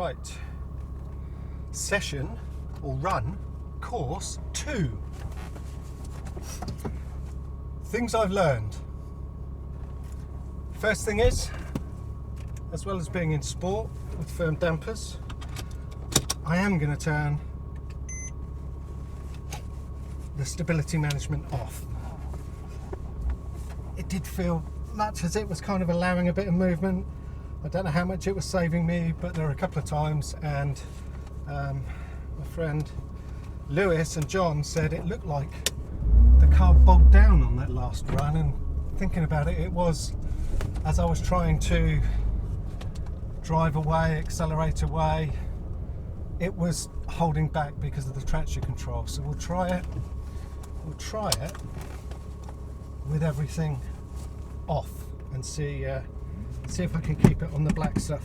Right, session or run course 2. Things I've learned. First thing is, as well as being in sport with firm dampers, I am going to turn the stability management off. It did feel much as it was kind of allowing a bit of movement. I don't know how much it was saving me, but there were a couple of times, and my friend Lewis and John said it looked like the car bogged down on that last run, and thinking about it, it was as I was trying to drive away, accelerate away, it was holding back because of the traction control. So we'll try it with everything off and see if I can keep it on the black stuff.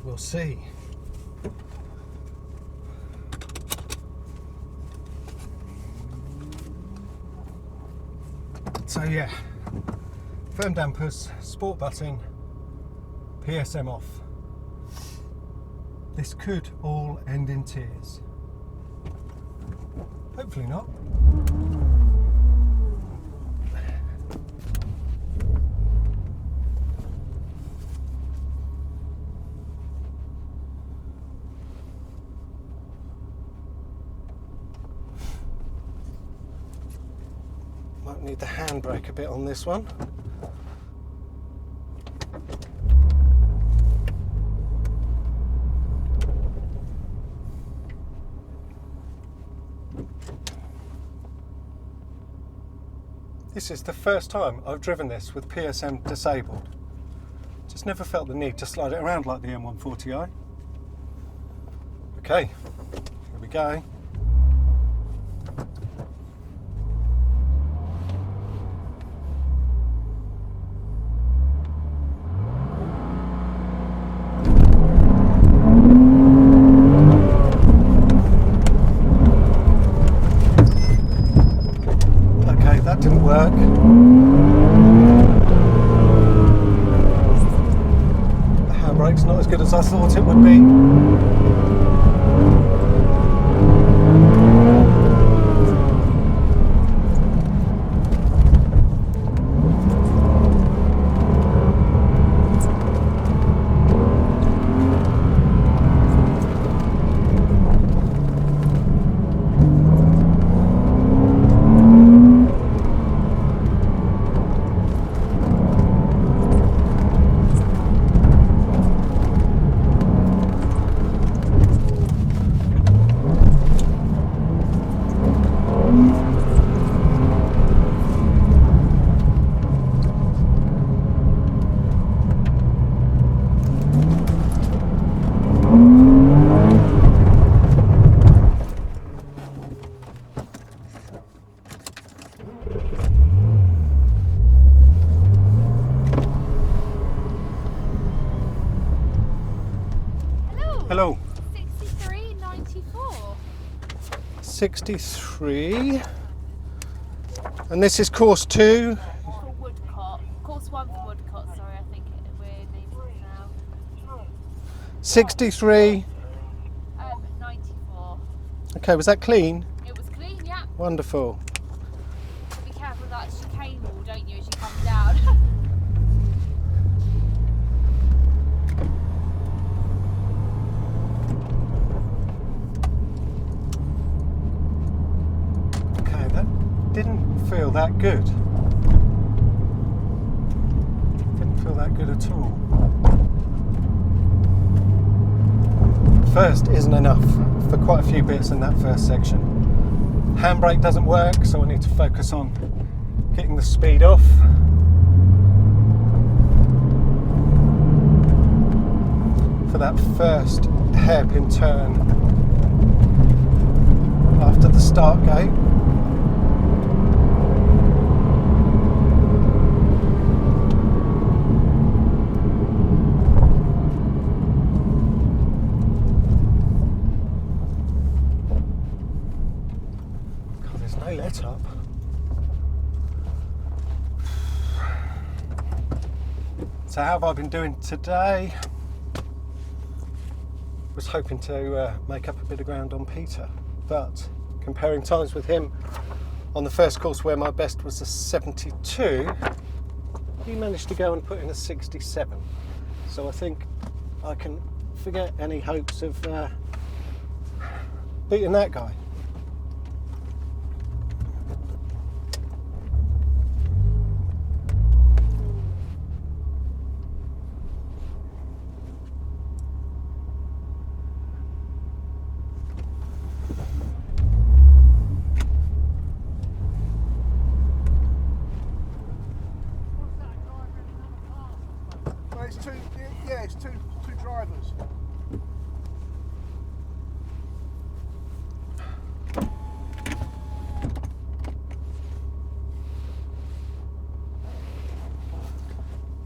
We'll see. So yeah, firm dampers, sport button, PSM off. This could all end in tears. Hopefully not. Might need the handbrake a bit on this one. This is the first time I've driven this with PSM disabled. Just never felt the need to slide it around like the M140i. Okay, here we go. Didn't work. The handbrake's not as good as I thought it would be. Hello. 63.94. 63. And this is course 2. For Woodcote. Course 1 for Woodcote, sorry, I think we're naming it now. 63. 94. Okay, was that clean? It was clean, yeah. Wonderful. Be careful of that chicane wall, don't you, as you come down. Didn't feel that good. Didn't feel that good at all. First isn't enough for quite a few bits in that first section. Handbrake doesn't work, so I need to focus on getting the speed off. For that first hairpin turn after the start gate. No let up. So how have I been doing today? was hoping to make up a bit of ground on Peter, but comparing times with him on the first course where my best was a 72, he managed to go and put in a 67. So I think I can forget any hopes of beating that guy. It's two drivers.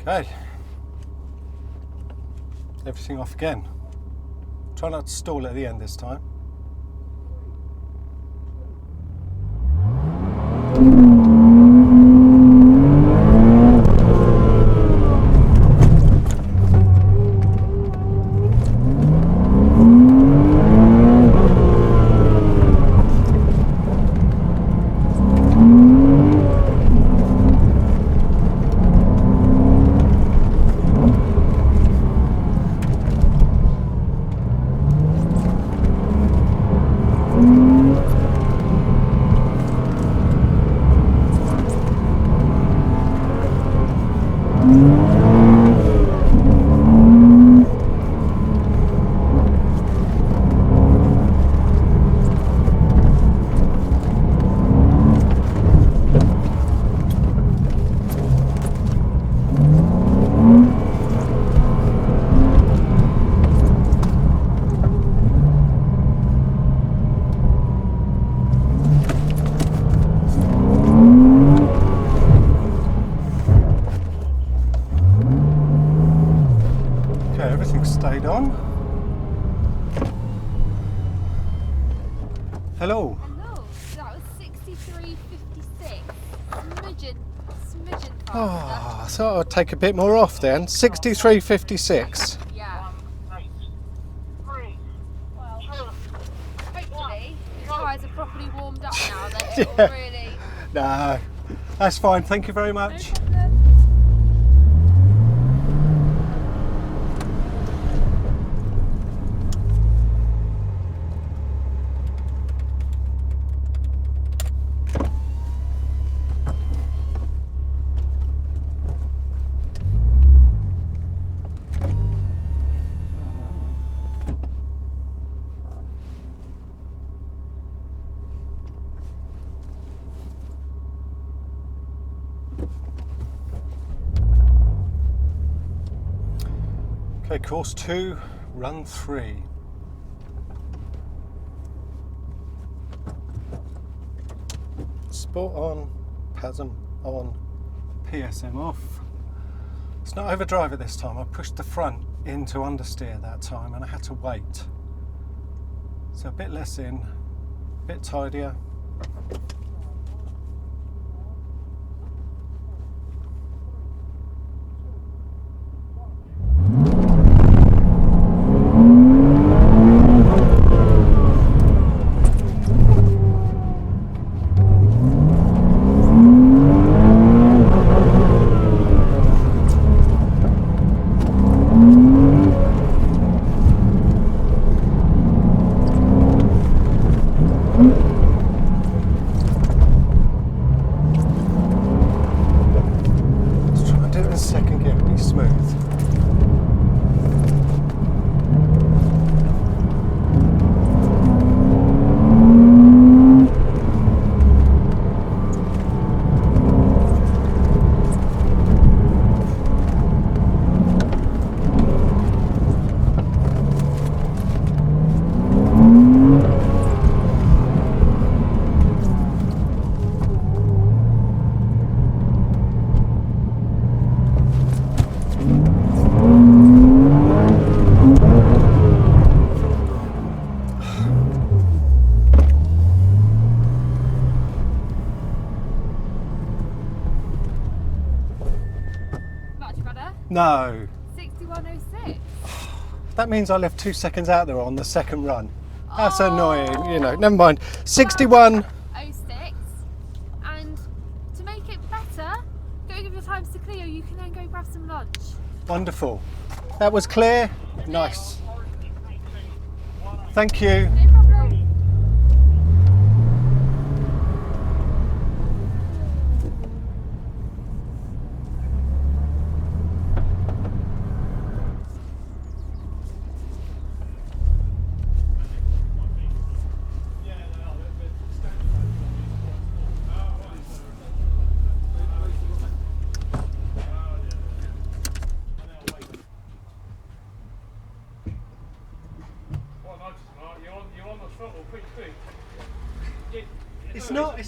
Okay. Everything off again. Try not to stall at the end this time. Stayed on. Hello. Hello. That was 63.56. Smidgen faster. Oh, I thought I'd take a bit more off then. 63.56. Yeah. Well, hopefully the tyres are properly warmed up now. Then it will really. No, that's fine. Thank you very No much. problem. Okay, course 2, run 3. Sport on, PASM on, PSM off. It's not overdrive at this time. I pushed the front into understeer that time and I had to wait. So a bit less in, a bit tidier. Much better. No. 61.06. That means I left 2 seconds out there on the second run. That's annoying, you know, never mind. 61. 06. And to make it better, going of your times to clear, you can then go grab some lunch. Wonderful. That was clear. Nice. Thank you. No problem. You're on the throttle pretty quick. It's not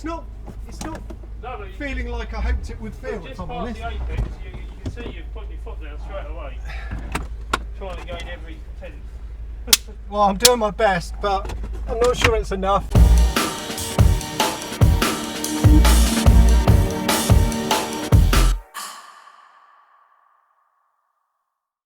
No, but feeling like I hoped it would feel, just if I'm past honest. the apex, you can see you've put your foot down straight away. Trying to gain every tenth. Well, I'm doing my best, but I'm not sure it's enough.